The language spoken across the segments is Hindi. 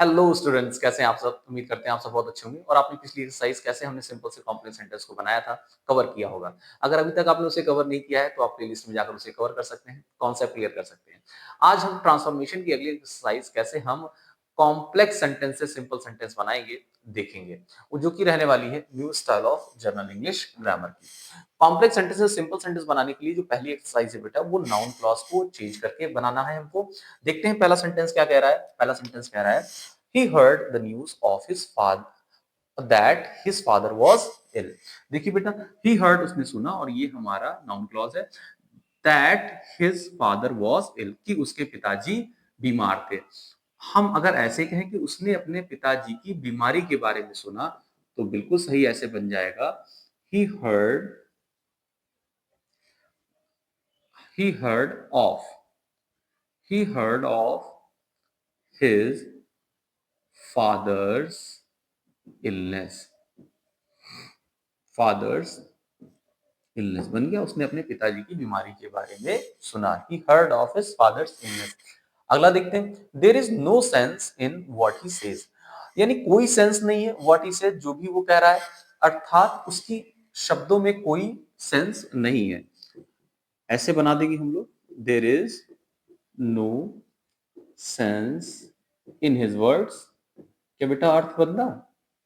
हेलो स्टूडेंट्स, कैसे हैं आप सब? उम्मीद करते हैं आप सब बहुत अच्छे होंगे और आपने पिछली एक्सरसाइज कैसे हमने सिंपल से कॉम्प्लेक्स सेंटेंस को बनाया था, कवर किया होगा। अगर अभी तक आपने उसे कवर नहीं किया है तो आप प्लेलिस्ट में जाकर उसे कवर कर सकते हैं, कॉन्सेप्ट क्लियर कर सकते हैं। आज हम ट्रांसफॉर्मेशन की अगली एक्सरसाइज कैसे हम कॉम्प्लेक्स सेंटेंस से सिंपल सेंटेंस बनाएंगे, देखेंगे। वो जो कि रहने वाली है new style of journal English grammar की। कॉम्प्लेक्स सेंटेंस से सिंपल सेंटेंस बनाने के लिए जो पहली एक्सरसाइज है बेटा, वो नाउन क्लॉज को चेंज करके बनाना है हमको। देखते हैं पहला सेंटेंस क्या कह रहा है। पहला सेंटेंस कह रहा है he heard the news of his father that his father was ill। देखिए बेटा, he heard उसने सुना और ये हमारा नाउन क्लॉज है। that his father was ill कि उसके पिताजी बीमार थे। हम अगर ऐसे कहें कि उसने अपने पिताजी की बीमारी के बारे में सुना तो बिल्कुल सही ऐसे बन जाएगा he heard he heard of he heard of his father's illness। Father's illness बन गया, उसने अपने पिताजी की बीमारी के बारे में सुना। He heard of his father's illness. अगला देखते हैं, there is no sense in what he says. यानी कोई सेंस नहीं है व्हाट ही सेज, जो भी वो कह रहा है, अर्थात उसकी शब्दों में कोई सेंस नहीं है। ऐसे बना देंगे हम लोग, there is no sense in his words. क्या बेटा अर्थ बदला?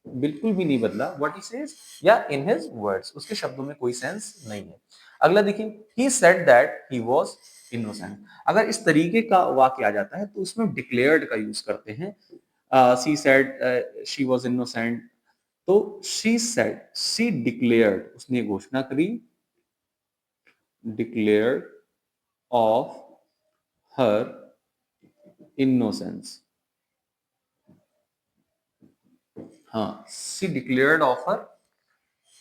बिल्कुल भी नहीं बदला। व्हाट ही सेज या इन हिज वर्ड्स, उसके शब्दों में कोई सेंस नहीं है। अगला देखिए, he said that he was innocent. अगर इस तरीके का वाक्य आ जाता है तो उसमें डिक्लेयर्ड का यूज करते हैं। She said she was innocent, तो शी सेड, शी डिक्लेयर्ड, उसने घोषणा करी, डिक्लेयर्ड ऑफ हर इनोसेंस। हाँ, she declared of her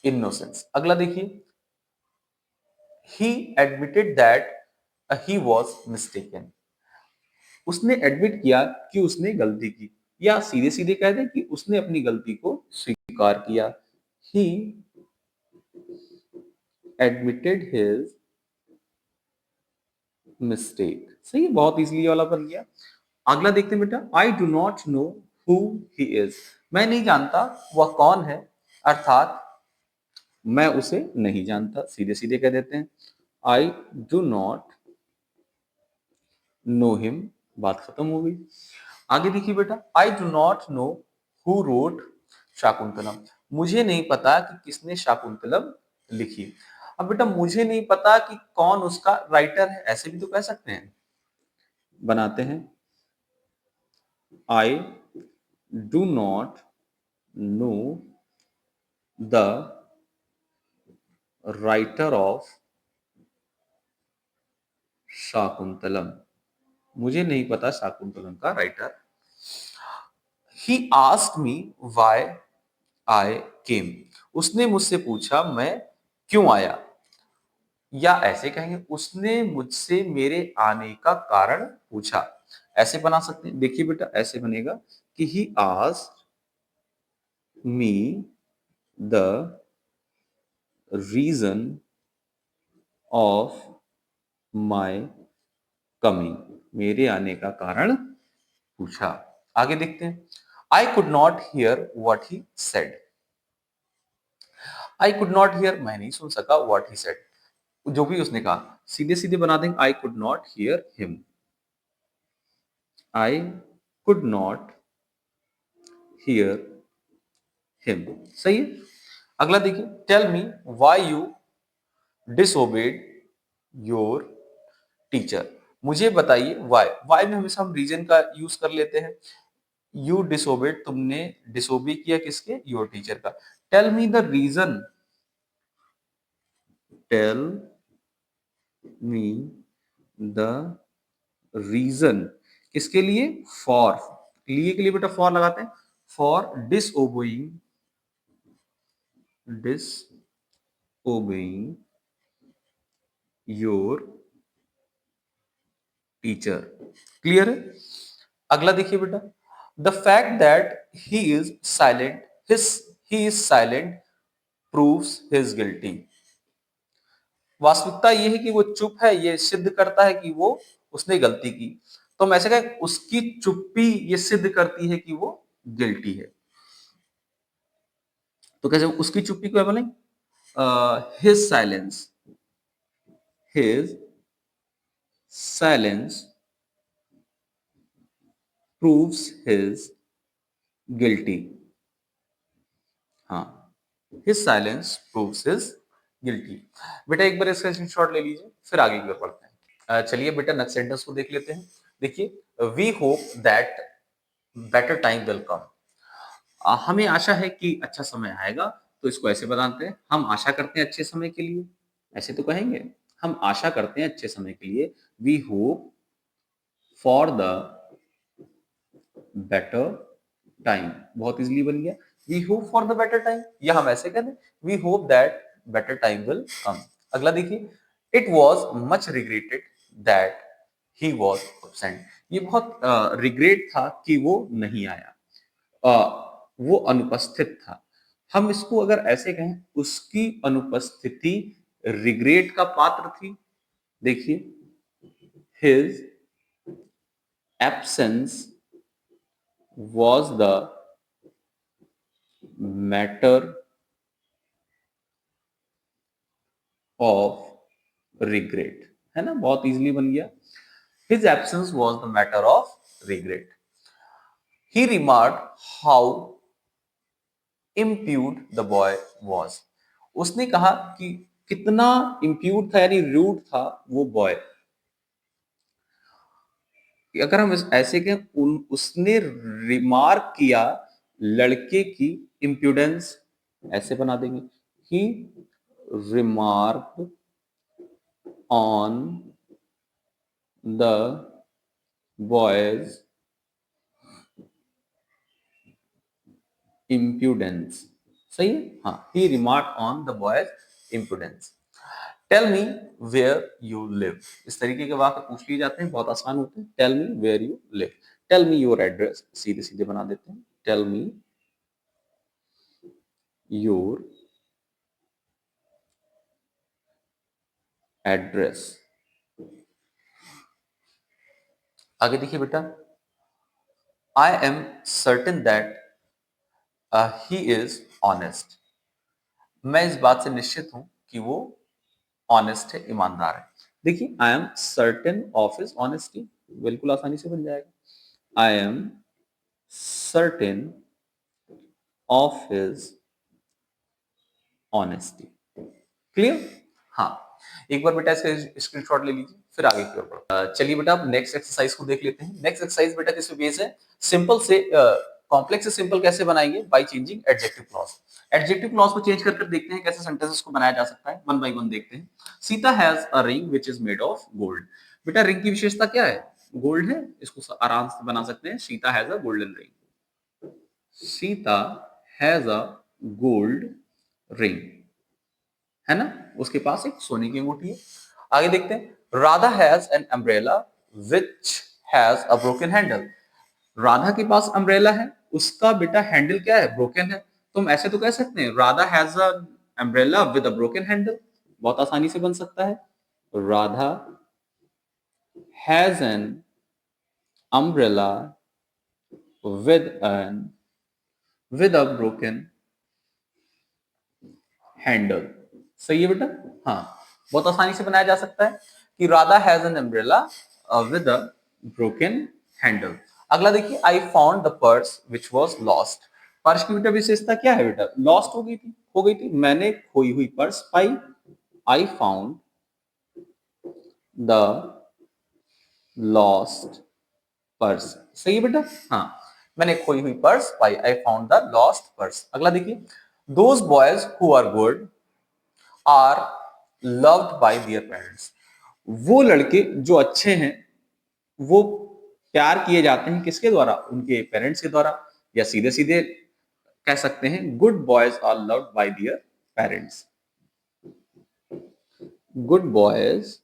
innocence. अगला देखिए, he admitted that he was mistaken। उसने एडमिट किया कि उसने गलती की, या सीधे सीधे कह दें कि उसने अपनी गलती को स्वीकार किया। he admitted his mistake। सही है, बहुत इजीली वाला बन गया। अगला देखते हैं बेटा, I do not know who he is। मैं नहीं जानता वह कौन है, अर्थात मैं उसे नहीं जानता। सीधे सीधे कह देते हैं, I do not know him। बात खत्म हो गई। आगे देखिए बेटा, I do not know who wrote Shakuntalam. मुझे नहीं पता कि किसने शाकुंतलम लिखी। अब बेटा, मुझे नहीं पता कि कौन उसका राइटर है, ऐसे भी तो कह सकते हैं। बनाते हैं, I do not know the writer of Shakuntalam. मुझे नहीं पता शाकुंतलम का writer. He asked me why I came. उसने मुझसे पूछा मैं क्यों आया। या ऐसे कहेंगे, उसने मुझसे मेरे आने का कारण पूछा। ऐसे बना सकते हैं। देखिए बेटा, ऐसे बनेगा कि he asked me the reason of my coming. मेरे आने का कारण पूछा। आगे देखते हैं, I could not hear what he said. I could not hear, मैं नहीं सुन सका, व्हाट ही सेड, जो भी उसने कहा। सीधे सीधे बना देंगे, I could not hear him. I could not hear him. सही है। अगला देखिए, tell me why you disobey your teacher. मुझे बताइए व्हाई। व्हाई में हमेशा हम रीजन का यूज कर लेते हैं। यू डिसओबेड, तुमने डिसओबे किया किसके? योर टीचर का। Tell me the reason, tell me the reason, किसके लिए? फॉर, लिए के लिए बेटा फॉर लगाते हैं। For disobeying, disobeying your teacher. Clear है। अगला देखिए बेटा, the fact that he is silent, he is silent proves his guilty. वास्तविकता यह है कि वो चुप है, ये सिद्ध करता है कि वो उसने गलती की। तो हम ऐसे कहें उसकी चुप्पी ये सिद्ध करती है कि वो गिल्टी है। तो कैसे उसकी चुप्पी को बोलें, his silence, his silence proves his guilty. हाँ, his silence proves his guilty. बेटा एक बार इसका स्क्रीनशॉट ले लीजिए, फिर आगे की ओर पढ़ते हैं। चलिए बेटा नेक्स्ट सेंटेंस को देख लेते हैं। देखिए, we hope that better time will come. हमें आशा है कि अच्छा समय आएगा। तो इसको ऐसे बताते हैं, हम आशा करते हैं अच्छे समय के लिए, ऐसे तो कहेंगे, हम आशा करते हैं अच्छे समय के लिए। We hope for the better time, बहुत इजीली बन गया। We hope for the better time, या हम ऐसे कह दें, we hope that better time will come. अगला देखिए, it was much regretted that he was absent. ये बहुत रिग्रेट था कि वो नहीं आया, वो अनुपस्थित था। हम इसको अगर ऐसे कहें, उसकी अनुपस्थिति रिग्रेट का पात्र थी। देखिए, his absence was the matter of regret, है ना, बहुत इजीली बन गया। His absence was the matter of regret. He remarked how impudent the boy was. उसने कहा कि कितना impudent था, यानी rude था वो बॉय। अगर हम ऐसे कहें, उसने रिमार्क किया लड़के की इम्प्यूडेंस, ऐसे बना देंगे, he remark on the boys impudence. सही है, हाँ, he remark on the boys impudence. Tell me where you live, इस तरीके के वाक्य पूछ लिए जाते हैं, बहुत आसान होते हैं। Tell me where you live, tell me your address, सीधे सीधे बना देते हैं, टेल मी योर एड्रेस। आगे देखिए बेटा, I am certain that he is honest. मैं इस बात से निश्चित हूं कि वो ऑनेस्ट है, ईमानदार है। देखिए, I am certain of his honesty, बिल्कुल आसानी से बन जाएगा। I am certain of his honesty. Clear? हाँ, एक बार बेटा इसका स्क्रीनशॉट ले लीजिए, फिर आगे की ओर बढ़ो। चलिए बेटा, अब नेक्स्ट एक्सरसाइज को देख लेते हैं। नेक्स्ट एक्सरसाइज बेटा किस पे बेस्ड है? सिंपल से कॉम्प्लेक्स से सिंपल कैसे बनाएंगे? By changing adjective clause. Adjective clause को चेंज कर देखते हैं कैसे सेंटेंसेस को बनाया जा सकता है। वन बाय वन देखते हैं। Sita has a ring which is made of gold. बेटा रिंग की विशेषता क्या है? गोल्ड है, इसको आराम से बना सकते हैं, Sita has a golden ring. Sita has a gold ring, है ना, उसके पास एक सोने की अंगूठी है। आगे देखते हैं, Radha has an umbrella which has a broken handle. Radha के पास अम्ब्रेला है, उसका बेटा हैंडल क्या है? ब्रोकन है। तो हम ऐसे तो कह सकते हैं, Radha has a umbrella with a broken handle, बहुत आसानी से बन सकता है। Radha has an umbrella with a broken handle. सही है बेटा, हाँ, बहुत आसानी से बनाया जा सकता है कि Radha has an umbrella with a broken handle. अगला देखिए, आई found the purse which was lost. Purse की बेटा विशेषता क्या है? बेटा लॉस्ट हो गई थी, मैंने खोई हुई पर्स पाई। I found the lost purse. सही है बेटा, हाँ, मैंने खोई हुई पर्स पाई, I found the lost purse. अगला देखिए, those boys who are good are loved by their parents. वो लड़के जो अच्छे हैं, वो प्यार किए जाते हैं किसके द्वारा? उनके पेरेंट्स के द्वारा, या सीधे सीधे कह सकते हैं, good boys are loved by their parents. Good boys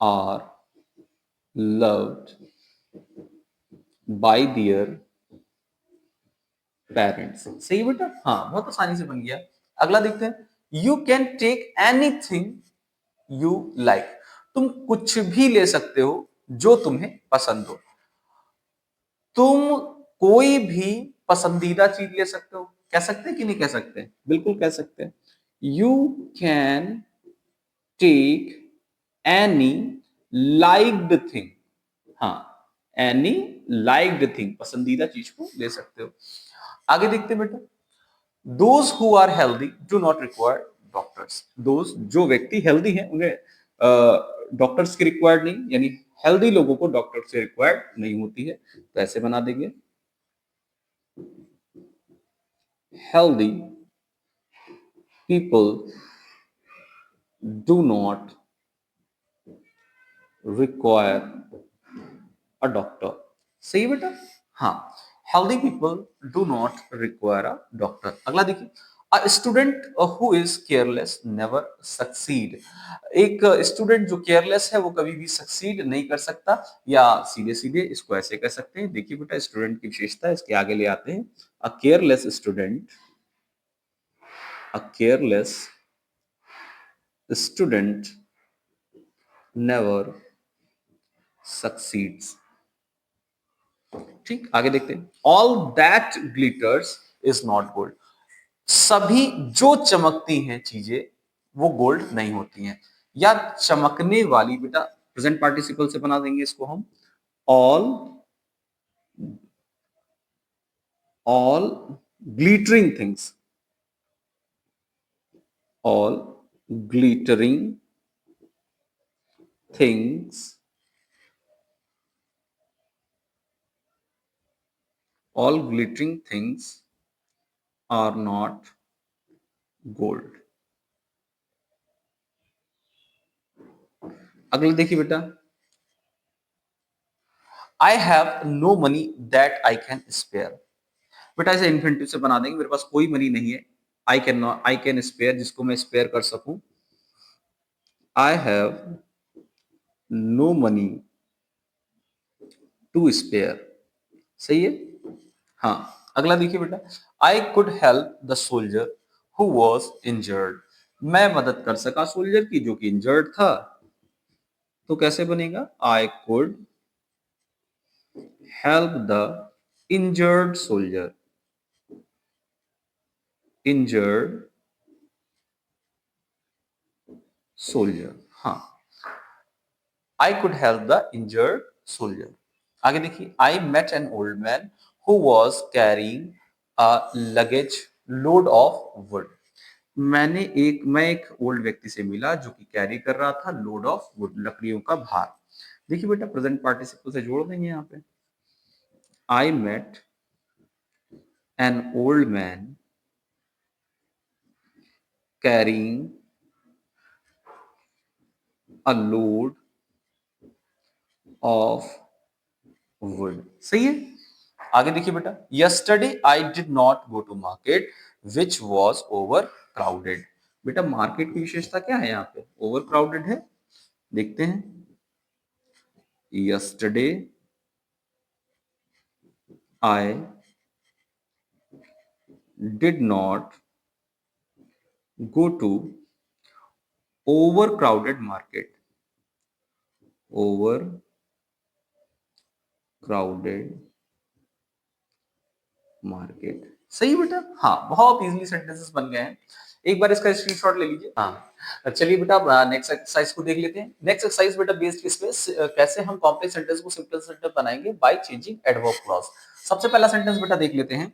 are loved by their parents. सही बेटा, हाँ, बहुत आसानी से बन गया। अगला देखते हैं, you can take anything you like. तुम कुछ भी ले सकते हो जो तुम्हें पसंद हो। तुम कोई भी पसंदीदा चीज ले सकते हो, कह सकते हैं कि नहीं कह सकते? बिल्कुल कह सकते हैं। You can take any liked thing. हाँ, एनी लाइक्ड थिंग, पसंदीदा चीज को ले सकते हो। आगे देखते हैं बेटा, those who are healthy do not require doctors. Those, जो व्यक्ति हेल्दी है उन्हें डॉक्टर्स की रिक्वायर्ड नहीं, यानी हेल्दी लोगों को डॉक्टर से रिक्वायर्ड नहीं होती है। तो ऐसे बना देंगे, healthy people do not require a doctor। सही है बेटा? हाँ, healthy people do not require a doctor। अगला देखिए, a student who is careless never succeed। एक स्टूडेंट जो केयरलेस है वो कभी भी सक्सीड नहीं कर सकता, या सीधे सीधे इसको ऐसे कह सकते हैं। देखिए बेटा, स्टूडेंट की विशेषता है, इसके आगे ले आते हैं। A careless student, a careless student never succeeds। ठीक, आगे देखते हैं। All that glitters is not gold. सभी जो चमकती हैं चीजें वो गोल्ड नहीं होती हैं, या चमकने वाली, बेटा प्रेजेंट पार्टिसिपल से बना देंगे इसको हम। All all glittering things, all glittering things, all glittering things are not gold. अगला देखिए बेटा, I have no money that I can spare. बेटा इसे इन्फिनिटिव से बना देंगे, मेरे पास कोई मनी नहीं है। आई कैन स्पेयर, जिसको मैं स्पेयर कर सकूं। I have no money to spare. सही है? हाँ, अगला देखिए बेटा, I could help the soldier who was injured. मैं मदद कर सका सोल्जर की जो कि इंजर्ड था। तो कैसे बनेगा? I could help the injured soldier, injured soldier. हाँ, I could help the injured soldier. आगे देखिए, I met an old man who was carrying a luggage load of wood. मैं एक ओल्ड व्यक्ति से मिला जो कि कैरी कर रहा था लोड ऑफ वुड, लकड़ियों का भार। देखिए बेटा, प्रेजेंट पार्टिसिपल से जोड़ देंगे यहाँ पे। I met an old man carrying a load of wood. सही है? आगे देखिए बेटा, yesterday I did not go to market which was over crowded. बेटा मार्केट की विशेषता क्या है यहाँ पे? ओवर क्राउडेड है। देखते हैं, yesterday I did not go to overcrowded market, overcrowded market। सही बेटा? हाँ, बहुत इजीली सेंटेंसेस बन गए हैं। एक बार इसका स्क्रीनशॉट ले लीजिए। हाँ, चलिए बेटा नेक्स्ट एक्सरसाइज को देख लेते हैं। नेक्स्ट एक्सरसाइज बेटा बेस्ड किस पे, कैसे हम कॉम्प्लेक्स सेंटेंस को सिंपल सेंटेंस बनाएंगे बाय चेंजिंग एडवर्ब क्लॉज। सबसे पहला सेंटेंस बेटा देख लेते हैं।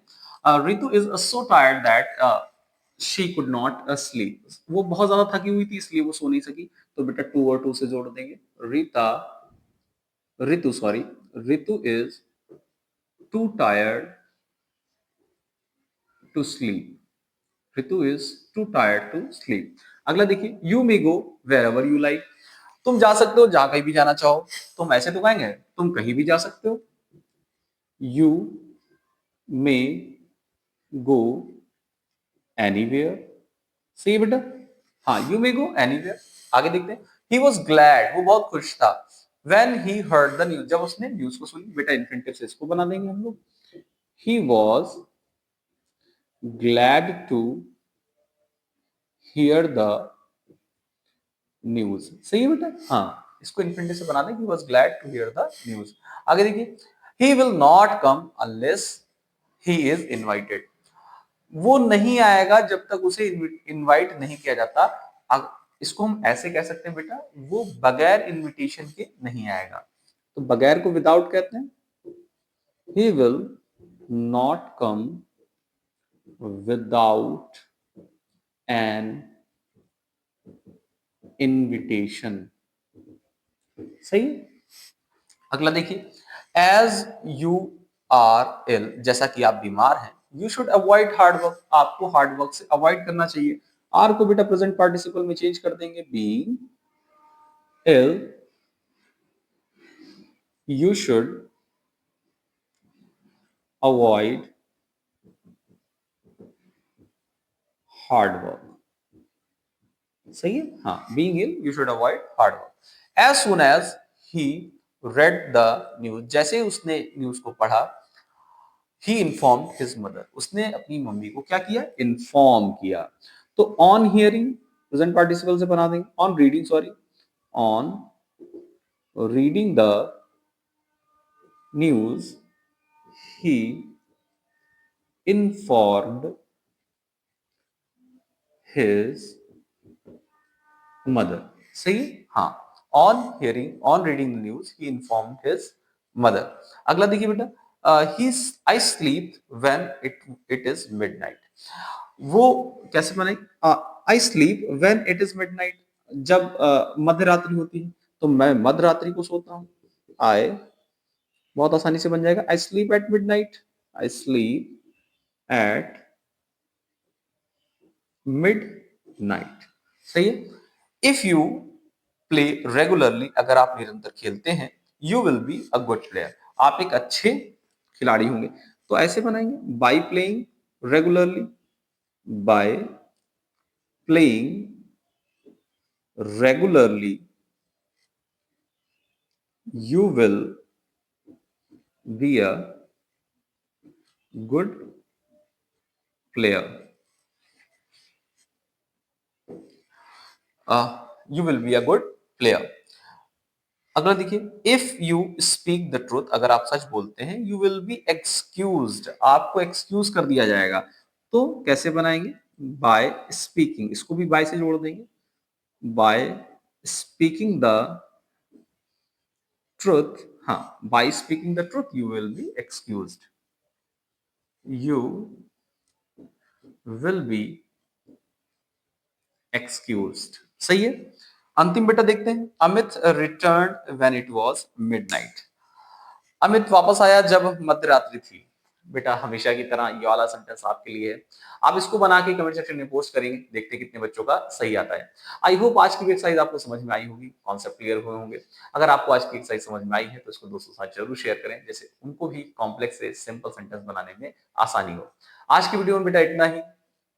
Ritu is so tired that she could not sleep. वो बहुत ज्यादा थकी हुई थी इसलिए वो सो नहीं सकी। तो बेटा टू और टू से जोड़ देंगे। Ritu sorry, Ritu is too tired to sleep. Ritu is too tired to sleep. अगला देखिए, you may go wherever you like. तुम जा सकते हो जहां कहीं भी जाना चाहो। तुम ऐसे तो कहेंगे, तुम कहीं भी जा सकते हो। You may go anywhere. सही है बेटा? हाँ, यू मे गो एनीवेयर। आगे देखते हैं, ही वॉज ग्लैड, वो बहुत खुश था। When he heard the news, जब उसने न्यूज को सुनी। बेटा इन्फिनिटिव से इसको बना देंगे हम लोग। He was glad to hear the news. सही है बेटा? हाँ, इसको इन्फिनिटिव से बना दें कि was glad to hear the news। आगे देखिए, he will not come unless he is invited। वो नहीं आएगा जब तक उसे इनवाइट नहीं किया जाता। इसको हम ऐसे कह सकते हैं बेटा, वो बगैर इनविटेशन के नहीं आएगा। तो बगैर को विदाउट कहते हैं, he will not come without an invitation। सही। अगला देखिए, एज यू आर इल, जैसा कि आप बीमार हैं, you should avoid hard work, आपको हार्ड वर्क से अवॉइड करना चाहिए। आर को बेटा प्रेजेंट पार्टिसिपल में चेंज कर देंगे, being ill you should avoid hard work. सही है, हाँ, being ill you should avoid hard work. As soon as he read the news, जैसे ही उसने न्यूज को पढ़ा, ही इन्फॉर्म हिज मदर, उसने अपनी मम्मी को क्या किया, इन्फॉर्म किया। तो ऑन हियरिंग प्रेजेंट पार्टिसिपल से बना देंगे, on reading, sorry, on reading the news he informed his mother. सही, हाँ, on hearing, on reading the news he informed his mother. अगला देखिए बेटा, I sleep when it is midnight. वो कैसे बने, I sleep when it is midnight, जब मध्य रात्रि होती है तो मैं मध्य रात्रि को सोता हूँ। आई बहुत आसानी से बन जाएगा, I sleep at midnight, I sleep at midnight. सही है। इफ यू प्ले रेगुलरली, अगर आप निरंतर खेलते हैं, you will be a good player, आप एक अच्छे खिलाड़ी होंगे। तो ऐसे बनाएंगे, by playing regularly, by playing regularly you will be a good player। You will be a good player। अगला देखिए, if you speak the truth, अगर आप सच बोलते हैं, यू विल बी एक्सक्यूज्ड, आपको एक्सक्यूज कर दिया जाएगा। तो कैसे बनाएंगे, बाय स्पीकिंग, इसको भी बाय से जोड़ देंगे, बाय स्पीकिंग द ट्रूथ, हाँ, by speaking the truth you will be excused, you will be excused. सही है। अंतिम बेटा देखते हैं, Amit return when it was midnight. Amit वापस आया जब मध्यरात्रि थी। बेटा हमेशा की तरह ये वाला सेंटेंस आपके लिए है। आप इसको बना के कमेंट सेक्शन में पोस्ट करेंगे, देखते हैं कितने बच्चों का सही आता है। आई होप आज की एक्सरसाइज आपको समझ में आई होगी, कॉन्सेप्ट क्लियर हुए होंगे। अगर आपको आज की एक्सरसाइज समझ में आई है तो इसको दोस्तों के साथ जरूर शेयर करें, जैसे उनको भी कॉम्प्लेक्स से सिंपल सेंटेंस बनाने में आसानी हो। आज की वीडियो में बेटा इतना ही।